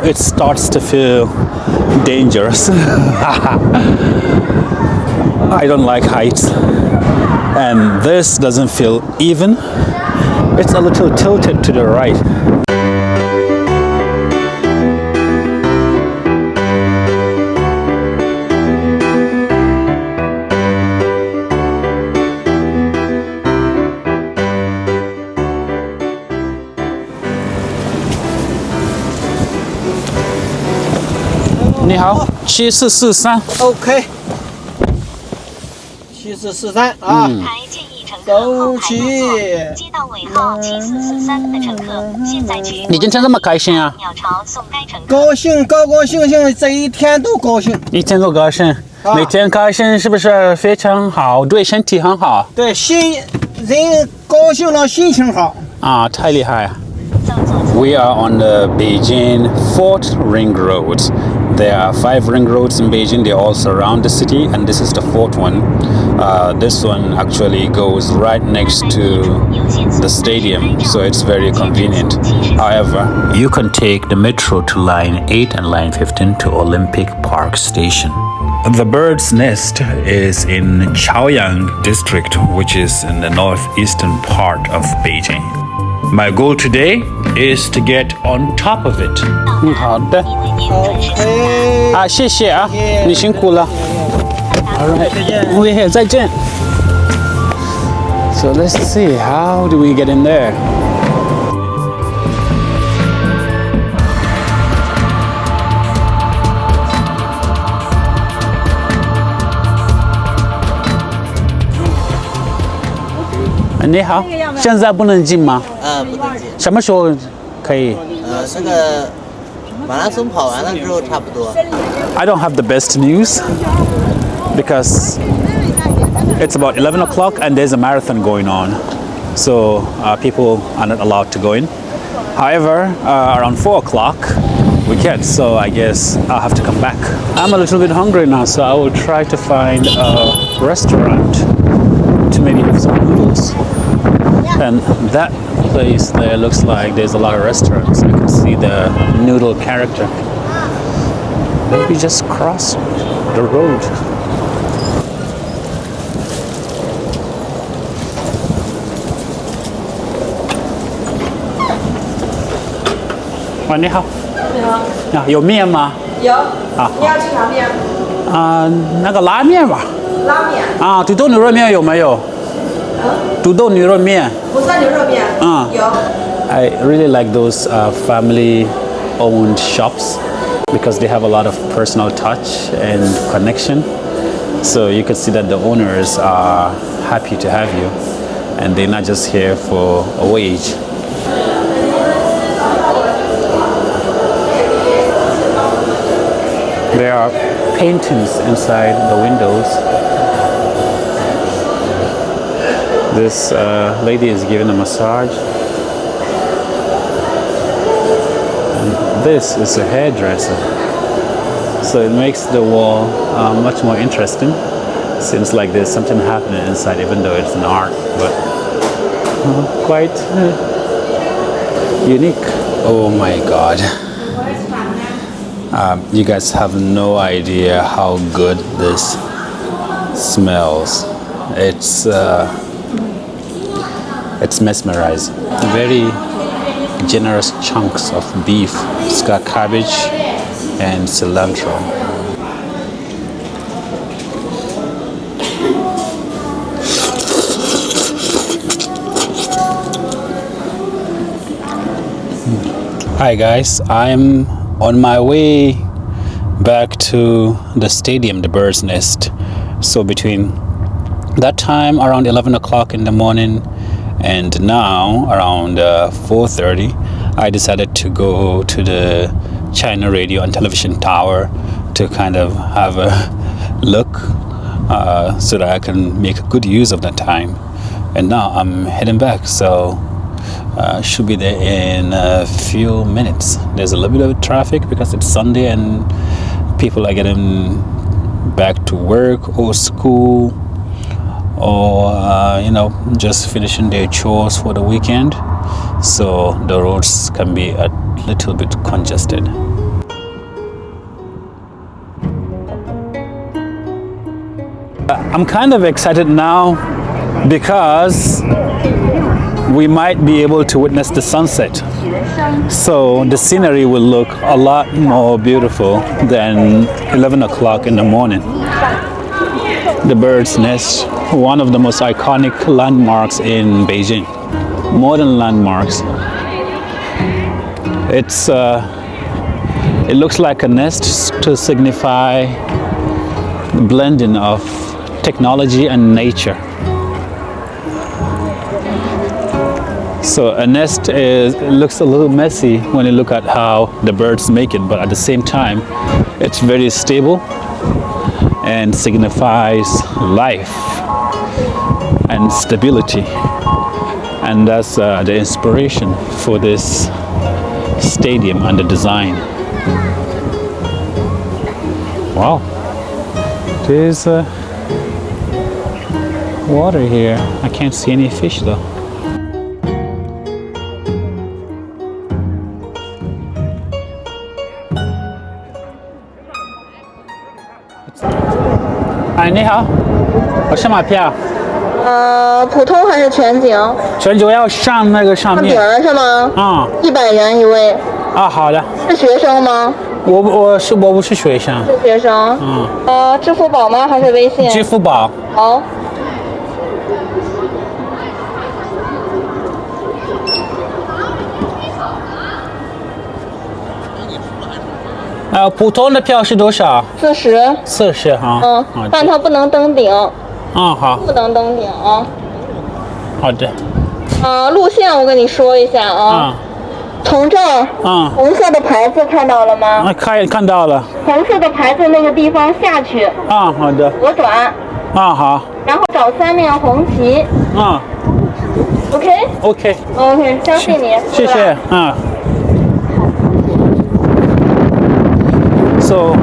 It starts to feel dangerous. I don't like heights, and this doesn't feel even. It's a little tilted to the right.你好，7443。OK， 7443啊，走起！接到尾号7443的乘客，现在去。你今天这么开心啊？鸟巢送该乘客。高兴，高高兴兴，这一天都高兴。一天都高兴，每天开心是不是非常好？对身体很好。对，人高兴了，心情好。啊，太厉害了。We are on the Beijing 4th Ring Road. There are 5 ring roads in Beijing. They all surround the city, and this is the 4th one. This one actually goes right next to the stadium, so it's very convenient. However, you can take the metro to line 8 and line 15 to Olympic Park Station. The bird's nest is in Chaoyang district, which is in the northeastern part of Beijing. My goal today is to get on top of it. 好的。OK。啊，谢谢啊，你辛苦了。Alright， 再见。So let's see, how do we get in there?你好，现在不能进吗？不能进。什么时候可以？那个马拉松跑完了之后差不多。I don't have the best news because it's about 11 o'clock and there's a marathon going on, so people are not allowed to go in. However, around 4 o'clock we can, so I guess I'll have to come back. I'm a little bit hungry now, so I will try to find a restaurant to maybe have some noodles. And that place there looks like there's a lot of restaurants. I can see the noodle character. Maybe just cross the road. Hi, 你好。你好。啊，有面吗？有。啊。你要吃啥面？那个拉面吧。拉面。啊，土豆牛肉面有没有？土豆牛肉面。红烧牛肉面。有。I really like those family-owned shops because they have a lot of personal touch and connection. So you can see that the owners are happy to have you, and they're not just here for a wage. There are paintings inside the windows. This lady is giving a massage. And this is a hairdresser. So it makes the wall much more interesting. Seems like there's something happening inside, even though it's an art, but quite unique. Oh my God. You guys have no idea how good this smells. It's mesmerizing. Very generous chunks of beef. It's got cabbage and cilantro. Hi guys, I'm on my way back to the stadium, the Bird's Nest. So between that time, around 11 o'clock in the morning, and now around 4:30, I decided to go to the China Radio and Television Tower to kind of have a look so that I can make good use of that time. And now I'm heading back, so should be there in a few minutes. There's a little bit of traffic because it's Sunday and people are getting back to work or school, or just finishing their chores for the weekend, so the roads can be a little bit congested. I'm kind of excited now because we might be able to witness the sunset. So the scenery will look a lot more beautiful than 11 o'clock in the morning. The bird's nest, one of the most iconic landmarks in Beijing. Modern landmarks. It looks like a nest to signify the blending of technology and nature. So a nest looks a little messy when you look at how the birds make it, but at the same time, it's very stable and signifies life and stability. And that's the inspiration for this stadium and the design. Wow, there's water here. I can't see any fish though. Hi, 你好，我什么票？普通还是全景？全球要上那个上上顶面。儿是吗？啊、 100元一位。啊，好的。是学生吗？我不是学生。是学生。支付宝吗？还是微信？支付宝。好。普通的票是多少40。 ？40哈。但它不能登顶。好。不能登顶啊。好的。路线我跟你说一下啊。从这儿。红色的牌子看到了吗？看到了。红色的牌子那个地方下去。好的。左转。好。然后找3面红旗。OK。OK， 相信你。谢谢。So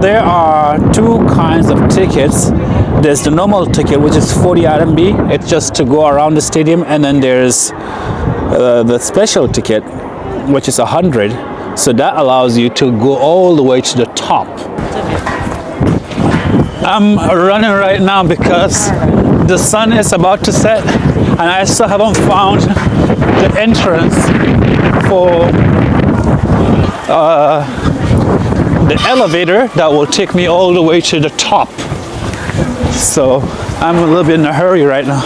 there are two kinds of tickets. There's the normal ticket, which is 40 RMB. It's just to go around the stadium, and then there's the special ticket, which is 100. So that allows you to go all the way to the top. I'm running right now because the sun is about to set, and I still haven't found the entrance for the elevator that will take me all the way to the top. So I'm a little bit in a hurry right now.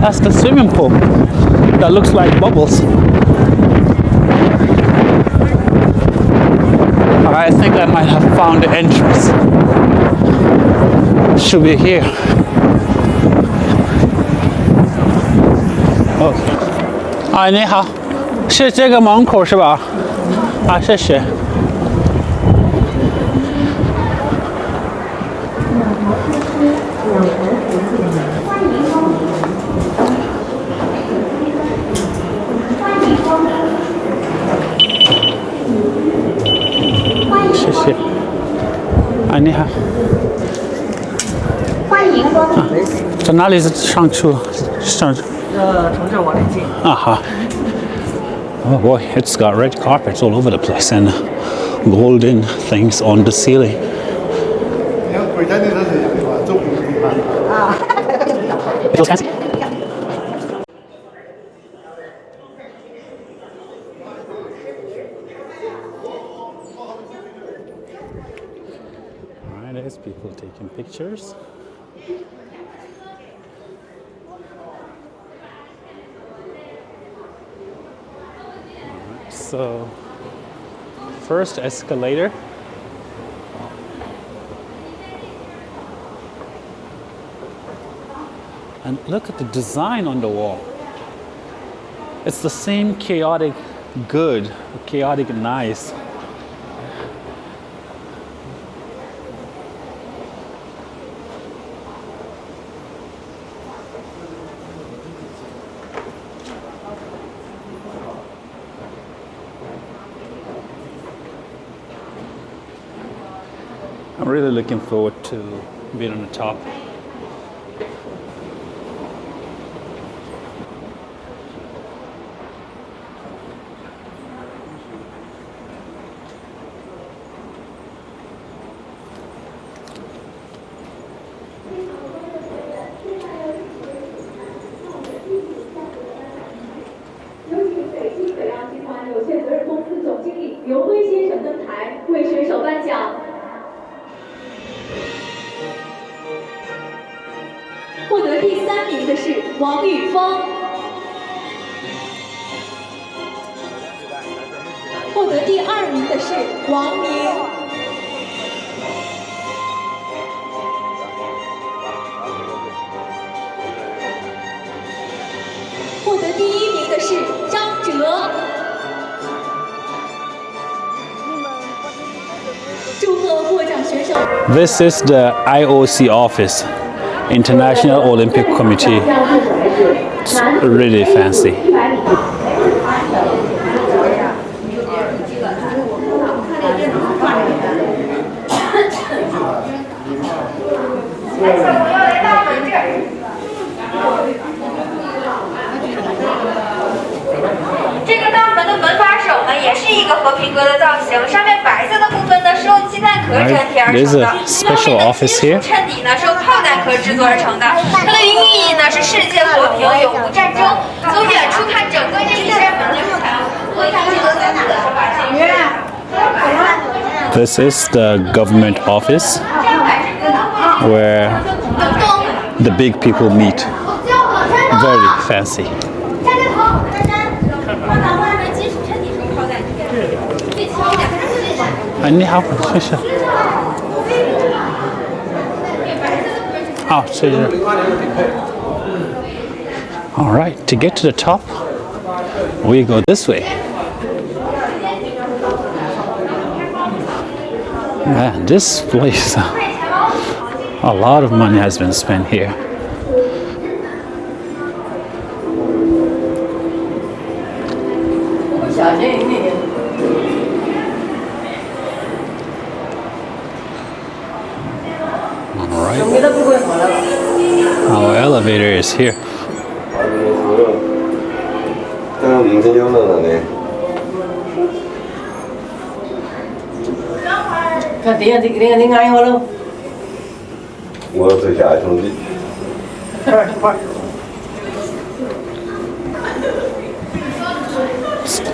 That's the swimming pool that looks like bubbles. I think I might have found the entrance. Should be here. OK， 你好，是这个门口是吧？谢谢。谢谢。你好。欢迎光临。在哪里上去？上去。从这往里进。好。Oh boy, it's got red carpets all over the place and golden things on the ceiling. It feels fancy. Alright, there's people taking pictures. So, first escalator. And look at the design on the wall. It's the same chaotic good, chaotic nice. I'm really looking forward to being on the top. 3名的是王宇峰，获得第2名的是王明，获得第1名的是张哲。祝贺获奖选手。 This is the IOC office, International Olympic Committee. It's really fancy. 这个大门的门把手呢，也是一个和平鸽的造型，上面白色的部分呢是用鸡蛋壳粘贴而成的，后面的金属衬底呢是用炮弹壳制作而成的。它的寓意呢是世界和平，永无战争。从远处看，整个这一扇门呢是采用和一体的手法进行。 This is the government office where the big people meet. Very fancy. 你好，谢谢。好，谢谢。All right, to get to the top, we go this way. Man, this place, a lot of money has been spent here. All right. Our elevator is here. 你挨我喽！我最下兄弟。快！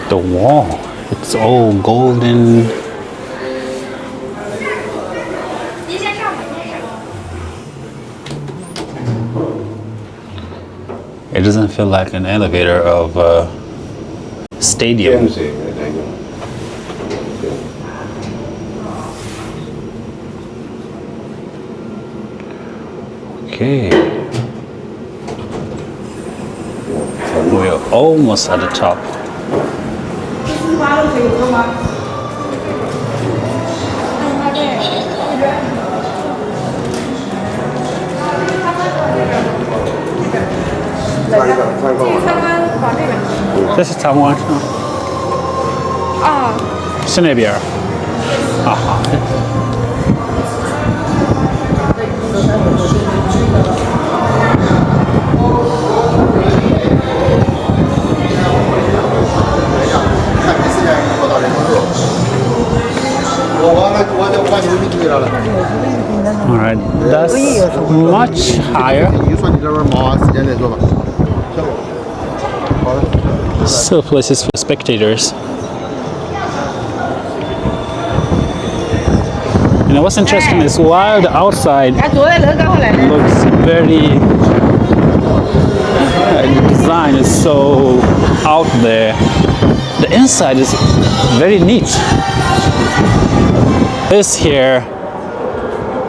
The wall, it's all golden. It doesn't feel like an elevator of a stadium. Okay. We're almost at the top. This is Taiwan. 是那边。啊好。All right, that's much higher. Still places for spectators. And what's interesting is while the outside looks very the design is so out there, the inside is very neat. This here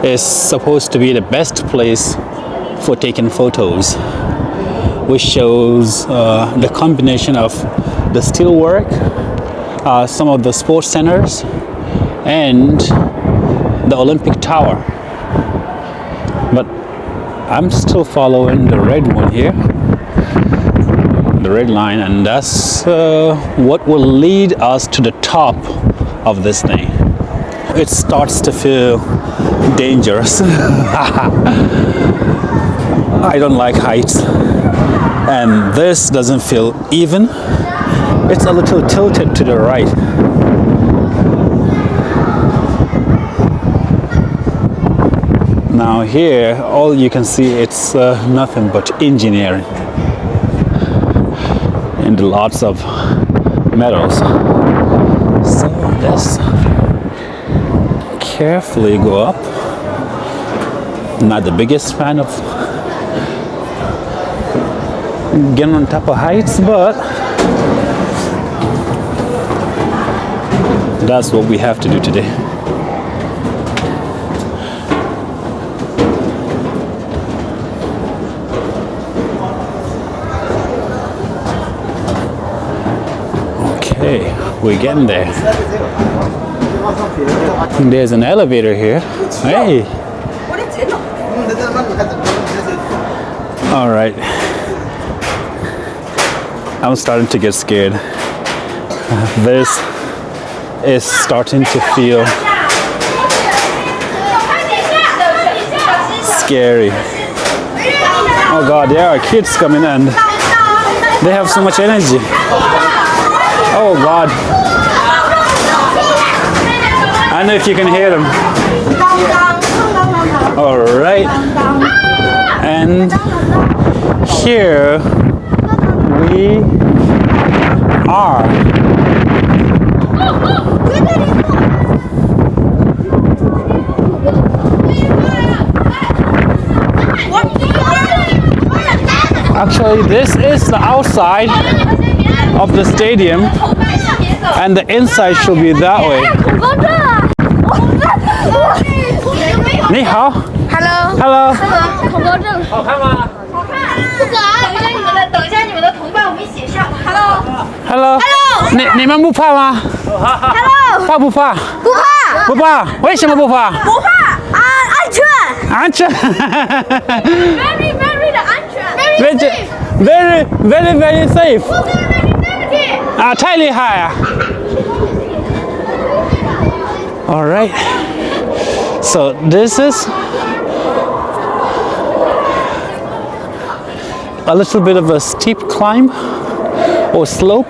is supposed to be the best place for taking photos, which shows the combination of the steelwork, some of the sports centers, and the Olympic Tower. But I'm still following the red one here, the red line, and that's what will lead us to the top of this thing. It starts to feel dangerous. I don't like heights, and this doesn't feel even. It's a little tilted to the right. Now here, all you can see, it's nothing but engineering and lots of metals. So let's carefully go up. Not the biggest fan of getting on top of heights, but that's what we have to do today. Okay, we're getting there. There's an elevator here. Hey. All right. I'm starting to get scared. This is starting to feel scary. Oh God, there are kids coming in. They have so much energy. Oh God. I don't know if you can hear them. All right. And here we are. Actually, this is the outside of the stadium, and the inside should be that way. 你好 Hello。 ，Hello。 恐高症。好看吗？好看。不可爱。等一下你们的同伴，我们一起上。Hello。 Hello。你们不怕吗 Hello。 怕不怕？不怕。不怕？为什么不怕？不怕啊，安全。安全。Very very 的安全。 Very safe。 啊，太厉害啊 ！All right. So this is a little bit of a steep climb or slope.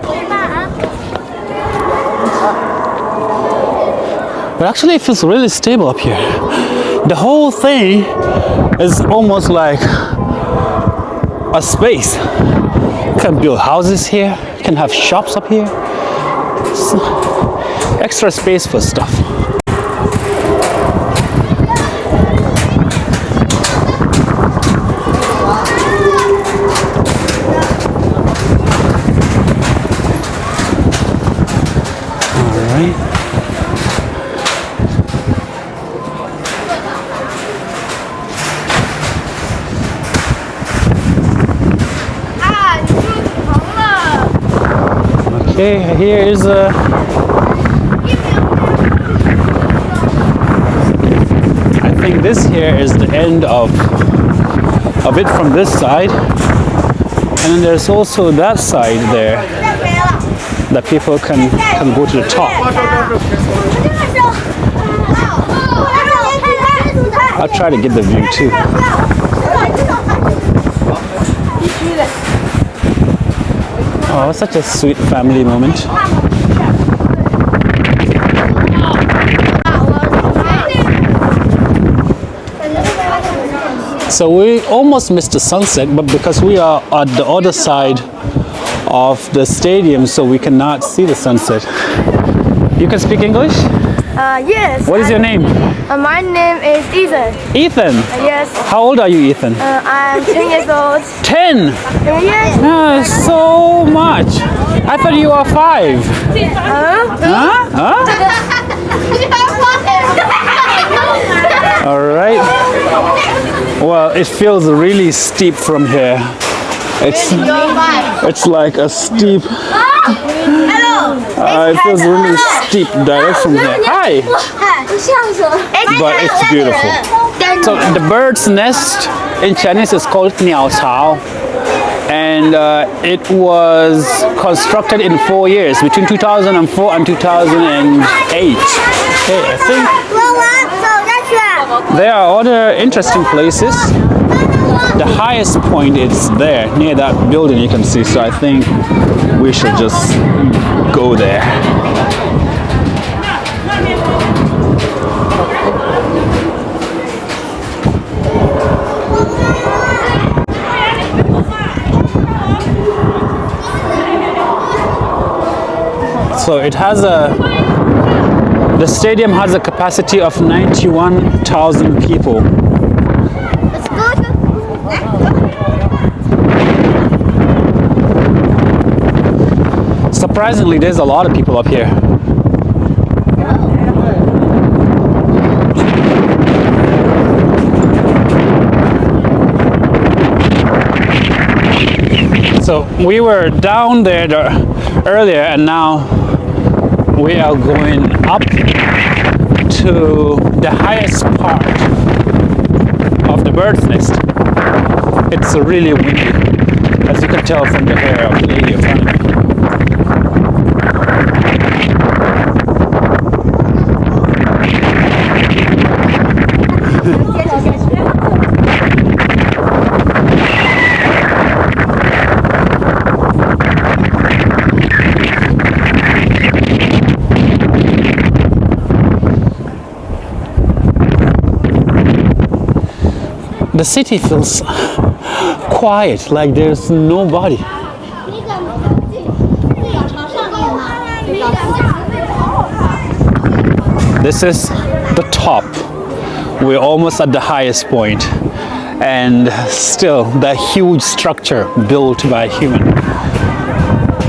But actually it feels really stable up here. The whole thing is almost like a space. You can build houses here, you can have shops up here. It's extra space for stuff. Okay, here is I think this here is the end of it from this side, and then there's also that side there that people can go to the top. I'll try to get the view too. Oh, such a sweet family moment. So we almost missed the sunset, but because we are at the other side of the stadium, so we cannot see the sunset. You can speak English? Yes. What is your name? My name is Ethan. Ethan? Yes. How old are you, Ethan? I'm 10 years old. 10? Yes. So much. I thought you were 5. Huh? All right. Well, it feels really steep from here. It's like a steep. It feels really steep direct from here. Hi. But it's beautiful. So the bird's nest in Chinese is called 鸟巢. And it was constructed in 4 years, between 2004 and 2008. Okay, I think there are other interesting places. The highest point is there, near that building you can see, so I think we should just go there. So it has the stadium has a capacity of 91,000 people. Surprisingly, there's a lot of people up here. So we were down there earlier, and now we are going up to the highest part of the bird's nest. It's really windy, as you can tell from the hair of the lady in front of me. The city feels quiet, like there's nobody. This is the top. We're almost at the highest point, and still that huge structure built by human.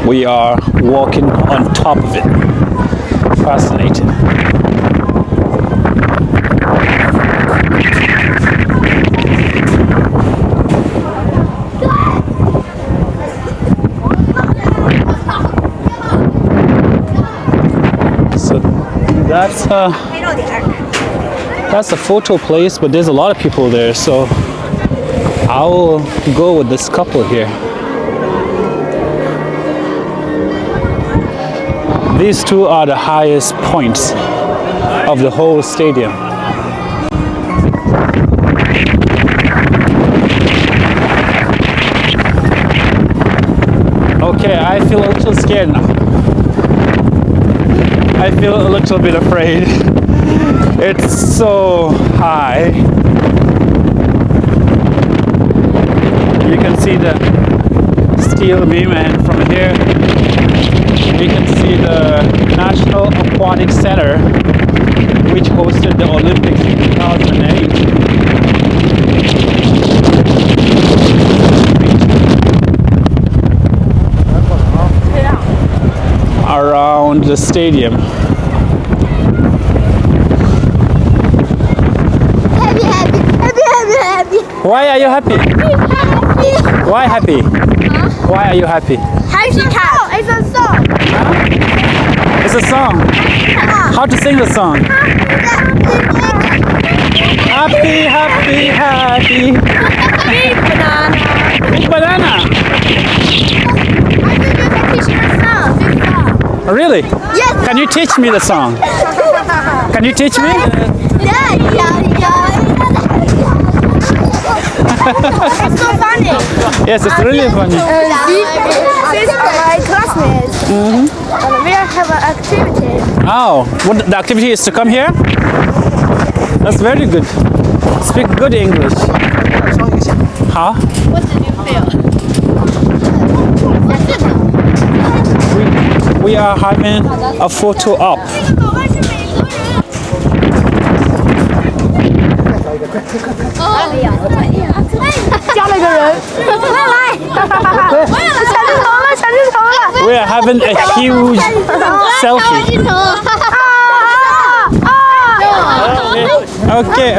We are walking on top of it. Fascinating. That's a photo place, but there's a lot of people there, so I'll go with this couple here. These two are the highest points of the whole stadium. Okay, I feel a little scared now. I feel a little bit afraid. It's so high. You can see the steel beam, and from here you can see the National Aquatic Center, which hosted the Olympics in 2008. Around the stadium. Why are you happy? Why happy? Why are you happy? It's a song. It's a song. How to sing the song? Happy, happy, happy. Big banana. Big banana. Really? Yes. Can you teach me the song? Can you teach me? It's so funny. Yes, it's really funny. These are my classmates. And we have an activity. Oh, what the activity is to come here? That's very good. Speak good English. Huh? What did you feel? We are having a photo op. We are having a huge selfie. Okay.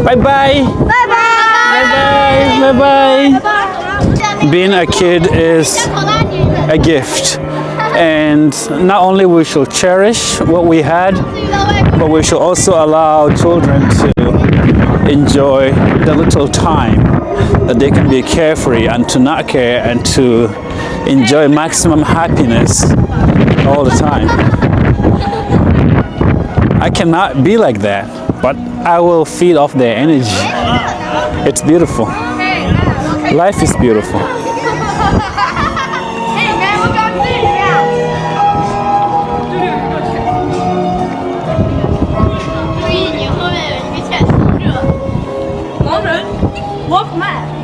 Bye bye. Bye. Being a kid is a gift, and not only we should cherish what we had, but we should also allow children to enjoy the little time that they can be carefree and to not care and to enjoy maximum happiness all the time. I cannot be like that, but I will feed off their energy. It's beautiful. Life is beautiful. Walkman.